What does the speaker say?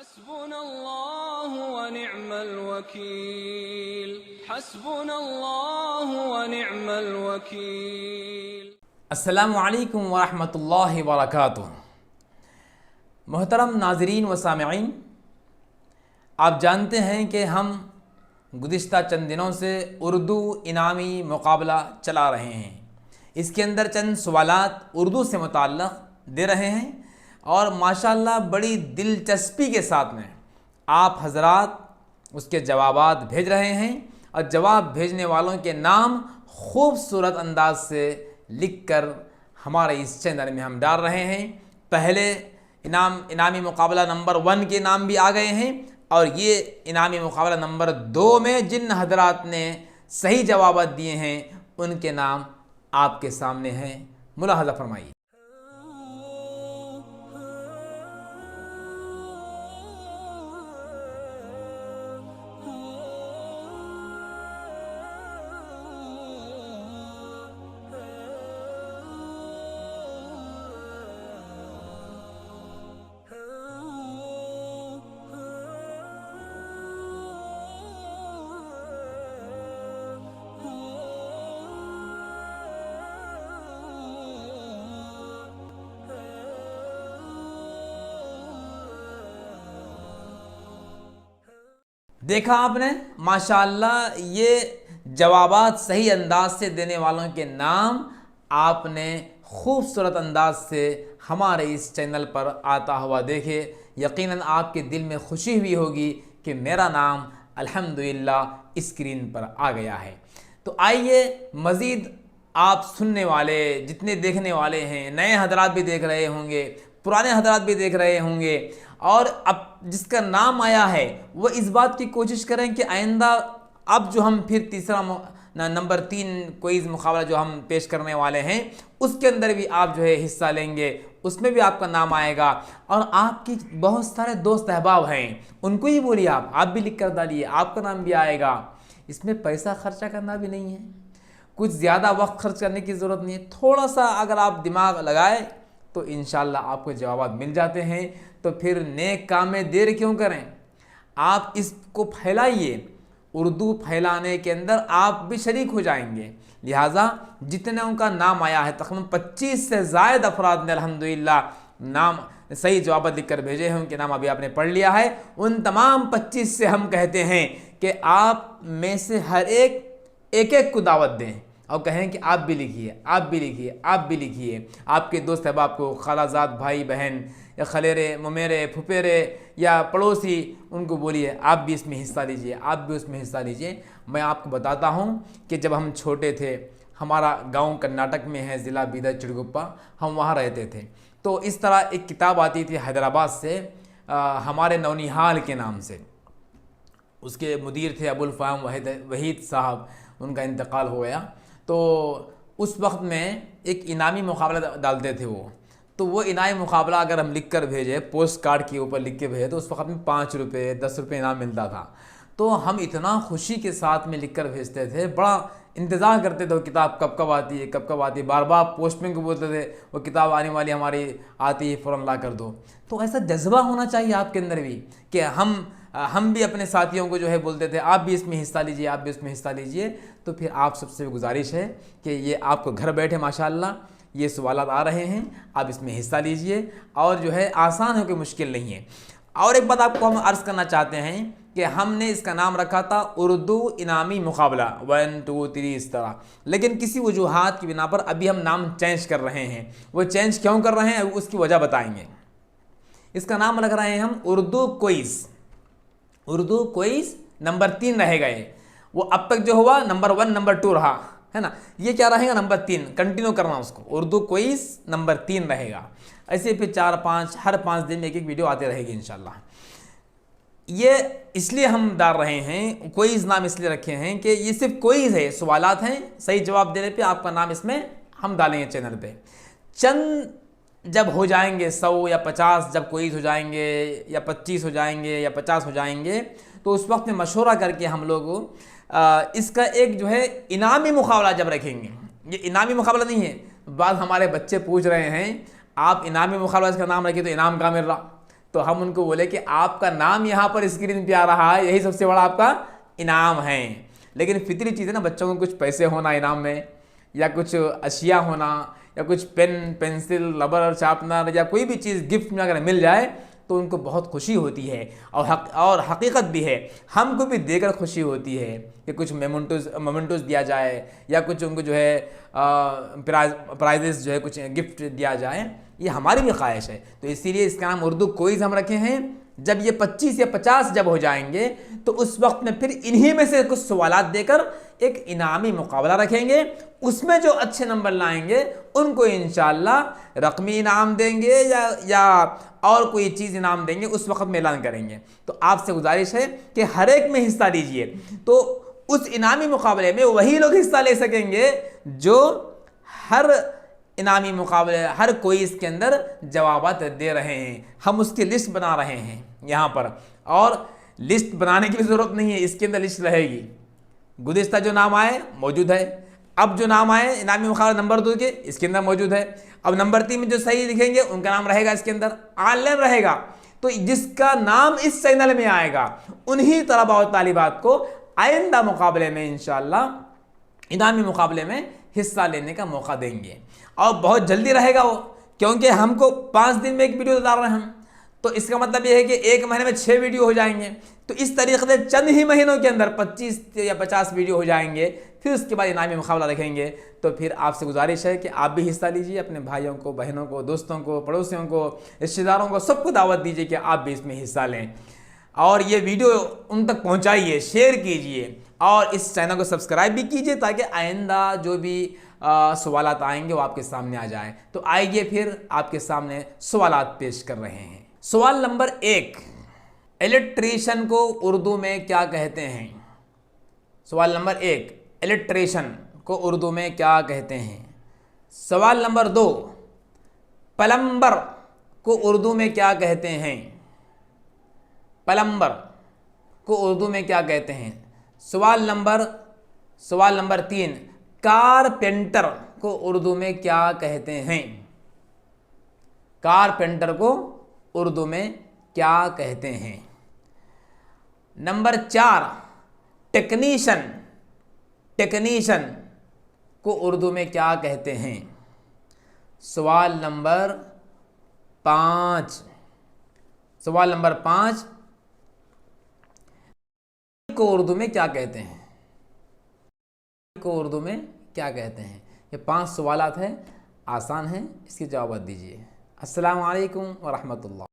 हस्बुनल्लाहु व निअमल वकील, हस्बुनल्लाहु व निअमल वकील। अस्सलामु अलैकुम व रहमतुल्लाहि व बरकातुहू। मोहतरम नाज़रीन व सामिईन, आप जानते हैं कि हम गुज़िश्ता चंद दिनों से उर्दू इनामी मुकाबला चला रहे हैं। इसके अंदर चंद सवालात उर्दू से मुताल्लिक़ दे रहे हैं और माशाअल्लाह बड़ी दिलचस्पी के साथ में आप हज़रात उसके जवाबात भेज रहे हैं और जवाब भेजने वालों के नाम खूबसूरत अंदाज से लिखकर हमारे इस चैनल में हम डाल रहे हैं। पहले इनामी मुकाबला नंबर 1 के नाम भी आ गए हैं और ये इनामी मुकाबला नंबर 2 में जिन हज़रात ने सही जवाब दिए हैं उनके नाम आपके सामने हैं, मुलाहज़ा फरमाइए। देखा आपने, माशाअल्लाह ये जवाबात सही अंदाज से देने वालों के नाम आपने खूबसूरत अंदाज से हमारे इस चैनल पर आता हुआ देखे। यकीनन आपके दिल में खुशी हुई होगी कि मेरा नाम अल्हम्दुलिल्लाह स्क्रीन पर आ गया है। तो आइए मज़ीद आप सुनने वाले जितने देखने वाले हैं, नए हज़रात भी देख रहे होंगे, पुराने हज़रात भी देख रहे होंगे और अब जिसका नाम आया है वो इस बात की कोशिश करें कि आइंदा अब जो हम फिर तीसरा नंबर 3 क्विज़ मुकाबला जो हम पेश करने वाले हैं उसके अंदर भी आप जो है हिस्सा लेंगे, उसमें भी आपका नाम आएगा। और आपकी बहुत सारे दोस्त अहबाब हैं, उनको ही बोलिए, आप भी लिख कर डालिए, आपका नाम भी आएगा। इसमें पैसा खर्चा करना भी नहीं है, कुछ ज़्यादा वक्त खर्च करने की ज़रूरत नहीं है। थोड़ा सा अगर आप दिमाग लगाए तो इंशाल्लाह आपको जवाब मिल जाते हैं। तो फिर नेक काम में देर क्यों करें, आप इसको फैलाइए। उर्दू फैलाने के अंदर आप भी शरीक हो जाएंगे। लिहाजा जितने उनका नाम आया है, तकरीबन 25 से ज़ायद अफराद ने अल्हम्दुलिल्लाह नाम सही जवाब लिखकर भेजे हैं, उनके नाम अभी आपने पढ़ लिया है। उन तमाम 25 से हम कहते हैं कि आप में से हर एक को दावत दें और कहें कि आप भी लिखिए, आप भी लिखिए, आप भी लिखिए। आपके दोस्त अहबाब को, खालाजाद भाई बहन या खलेरे ममेरे फुफेरे या पड़ोसी, उनको बोलिए आप भी इसमें हिस्सा लीजिए, आप भी उसमें हिस्सा लीजिए। मैं आपको बताता हूँ कि जब हम छोटे थे, हमारा गांव कर्नाटक में है, ज़िला बीदर चिड़गुप्पा, हम वहाँ रहते थे। तो इस तरह एक किताब आती थी हैदराबाद से, हमारे नौनिहाल के नाम से। उसके मुदीर थे अबुल फ़ाहम वहीद साहब, उनका इंतकाल हो गया। तो उस वक्त में एक इनामी मुकाबला डालते थे वो। तो वो इनामी मुकाबला अगर हम लिख कर भेजे, पोस्ट कार्ड के ऊपर लिख के भेजे, तो उस वक्त में 5 रुपये 10 रुपये इनाम मिलता था। तो हम इतना खुशी के साथ में लिख कर भेजते थे, बड़ा इंतज़ार करते थे वो किताब कब कब आती है, कब कब आती है। बार बार पोस्टमैन को बोलते थे वो किताब आने वाली हमारी आती है, फ़ौरन ला कर दो। तो ऐसा जज्बा होना चाहिए आपके अंदर भी कि हम भी अपने साथियों को जो है बोलते थे आप भी इसमें हिस्सा लीजिए, आप भी इसमें हिस्सा लीजिए। तो फिर आप सबसे गुजारिश है कि ये आपको घर बैठे माशाअल्लाह ये सवालात आ रहे हैं, आप इसमें हिस्सा लीजिए और जो है आसान है, कोई मुश्किल नहीं है। और एक बात आपको हम अर्ज़ करना चाहते हैं कि हमने इसका नाम रखा था उर्दू इनामी मुकाबला 1 2 3 इस तरह, लेकिन किसी वजूहात की बिना पर अभी हम नाम चेंज कर रहे हैं। वो चेंज क्यों कर रहे हैं उसकी वजह बताएंगे। इसका नाम रख रहे हैं हम उर्दू क्विज़ नंबर 3 रहेगा। वो अब तक जो हुआ नंबर 1 नंबर 2 रहा है ना, ये क्या रहेगा नंबर 3, कंटिन्यू करना उसको। उर्दू क्विज़ नंबर 3 रहेगा। ऐसे फिर 4-5 हर 5 दिन में एक वीडियो आते रहेगी इंशाल्लाह। ये इसलिए हम डाल रहे हैं, क्विज़ नाम इसलिए रखे हैं कि ये सिर्फ क्विज़ है, सवालात हैं, सही जवाब देने पे आपका नाम इसमें हम डालेंगे चैनल पे। चंद जब हो जाएंगे 100 या 50, जब क्विज़ हो जाएंगे या 25 हो जाएंगे या 50 हो जाएंगे, तो उस वक्त में मशवरा करके हम लोग इसका एक जो है इनामी मुकाबला जब रखेंगे। ये इनामी मुकाबला नहीं है, बाद हमारे बच्चे पूछ रहे हैं आप इनामी मुकाबला इसका नाम रखिए तो इनाम कहाँ मिल रहा, तो हम उनको बोले कि आपका नाम यहाँ पर स्क्रीन पे आ रहा है, यही सबसे बड़ा आपका इनाम है। लेकिन फितरी चीज़ है ना, बच्चों को कुछ पैसे होना इनाम में, या कुछ अशिया होना, या कुछ पेन पेंसिल रबर शार्पनर या कोई भी चीज़ गिफ्ट में अगर मिल जाए तो उनको बहुत खुशी होती है। और हकीकत भी है, हमको भी देकर खुशी होती है कि कुछ मोमेंटोज दिया जाए, या कुछ उनको जो है प्राइजेस जो है कुछ गिफ्ट दिया जाए, ये हमारी भी ख्वाहिश है। तो इसीलिए इसका नाम उर्दू क्विज़ हम रखे हैं। जब ये 25 या 50 जब हो जाएंगे तो उस वक्त में फिर इन्हीं में से कुछ सवालात देकर एक इनामी मुकाबला रखेंगे। उसमें जो अच्छे नंबर लाएंगे उनको इंशाअल्लाह रकमी इनाम देंगे या और कोई चीज़ इनाम देंगे, उस वक्त में ऐलान करेंगे। तो आपसे गुजारिश है कि हर एक में हिस्सा लीजिए। तो उस इनामी मुकाबले में वही लोग हिस्सा ले सकेंगे जो हर इनामी मुकाबले, हर कोई इसके अंदर जवाबात दे रहे हैं। हम उसकी लिस्ट बना रहे हैं यहाँ पर, और लिस्ट बनाने की भी ज़रूरत नहीं है, इसके अंदर लिस्ट रहेगी। गुज़िश्ता जो नाम आए मौजूद है, अब जो नाम आए इनामी मुकाबला नंबर 2 के इसके अंदर मौजूद है। अब नंबर 3 में जो सही लिखेंगे उनका नाम रहेगा इसके अंदर, ऑनलाइन रहेगा। तो जिसका नाम इस चैनल में आएगा उन्हीं तलबा और तालिबात को आइंदा मुकाबले में इंशाअल्लाह इनामी मुकाबले में हिस्सा लेने का मौका देंगे। और बहुत जल्दी रहेगा वो, क्योंकि हमको 5 दिन में एक वीडियो डाल रहे हैं हम, तो इसका मतलब ये है कि 1 महीने में 6 वीडियो हो जाएंगे। तो इस तरीके से चंद ही महीनों के अंदर 25 या 50 वीडियो हो जाएंगे। फिर उसके बाद इनामी मुकाबला रखेंगे। तो फिर आपसे गुजारिश है कि आप भी हिस्सा लीजिए, अपने भाइयों को, बहनों को, दोस्तों को, पड़ोसियों को, रिश्तेदारों को, सबको दावत दीजिए कि आप भी इसमें हिस्सा लें। और ये वीडियो उन तक पहुँचाइए, शेयर कीजिए, और इस चैनल को सब्सक्राइब भी कीजिए ताकि आइंदा जो भी सवालात आएंगे वो आपके सामने आ जाएं। तो आइए फिर आपके सामने सवालात पेश कर रहे हैं। सवाल नंबर 1, इलेक्ट्रीशियन को उर्दू में क्या कहते हैं? सवाल नंबर 1, इलेक्ट्रीशियन को उर्दू में क्या कहते हैं? सवाल नंबर 2, प्लम्बर को उर्दू में क्या कहते हैं? प्लम्बर को उर्दू में क्या कहते हैं? सवाल नंबर 3, कारपेंटर को उर्दू में क्या कहते हैं? कारपेंटर को उर्दू में क्या कहते हैं? नंबर 4, टेक्नीशियन को उर्दू में क्या कहते हैं? सवाल नंबर 5 को उर्दू में क्या कहते हैं? को उर्दू में क्या कहते हैं? ये 5 सवालात हैं, आसान हैं, इसके जवाब दीजिए। अस्सलामु अलैकुम व रहमतुल्लाह।